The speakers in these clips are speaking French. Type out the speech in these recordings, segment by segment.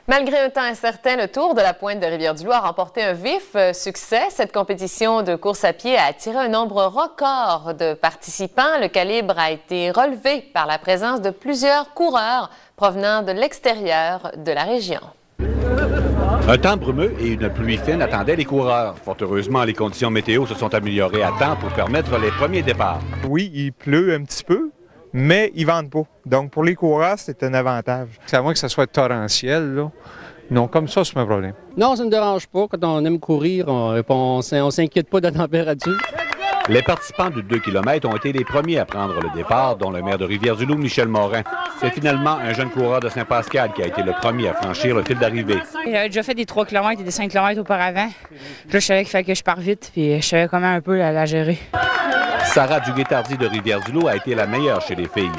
Malgré un temps incertain, le Tour de la Pointe de Rivière-du-Loup a remporté un vif succès. Cette compétition de course à pied a attiré un nombre record de participants. Le calibre a été relevé par la présence de plusieurs coureurs provenant de l'extérieur de la région. Un temps brumeux et une pluie fine attendaient les coureurs. Fort heureusement, les conditions météo se sont améliorées à temps pour permettre les premiers départs. Oui, il pleut un petit peu, mais ils ne vendent pas. Donc, pour les coureurs, c'est un avantage. C'est à moins que ça soit torrentiel, là. Non, comme ça, c'est pas un problème. Non, ça ne me dérange pas. Quand on aime courir, on ne s'inquiète pas de la température. Les participants de 2 km ont été les premiers à prendre le départ, dont le maire de Rivière-du-Loup, Michel Morin. C'est finalement un jeune coureur de Saint-Pascal qui a été le premier à franchir le fil d'arrivée. J'avais déjà fait des 3 km et des 5 km auparavant. Là, je savais qu'il fallait que je parte vite, puis je savais comment un peu la gérer. Sarah Duguay-Tardy de Rivière-du-Loup a été la meilleure chez les filles.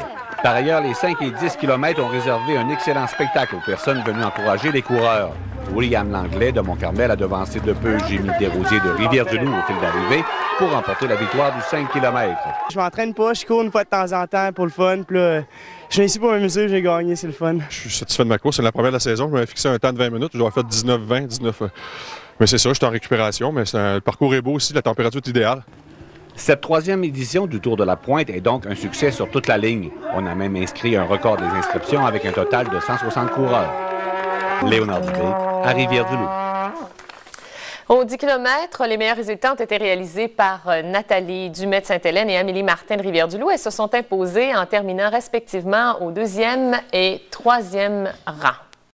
Par ailleurs, les 5 et 10 km ont réservé un excellent spectacle aux personnes venues encourager les coureurs. William Langlais de Mont-Carmel a devancé de peu Jémy Desrosiers de Rivière-du-Loup au fil d'arrivée pour remporter la victoire du 5 km. Je m'entraîne pas, je cours une fois de temps en temps pour le fun. Puis là, je viens ici pour m'amuser, j'ai gagné, c'est le fun. Je suis satisfait de ma course, c'est la première de la saison. Je m'avais fixé un temps de 20 minutes, je dois avoir fait 19-20, 19. Mais c'est ça, je suis en récupération, mais le parcours est beau aussi, la température est idéale. Cette 3e édition du Tour de la Pointe est donc un succès sur toute la ligne. On a même inscrit un record des inscriptions avec un total de 160 coureurs. Léonard Dubé, à Rivière-du-Loup. Au 10 km, les meilleurs résultats ont été réalisés par Nathalie Dumais de Sainte-Hélène et Amélie Martin de Rivière-du-Loup. Elles se sont imposées en terminant respectivement au 2e et 3e rang.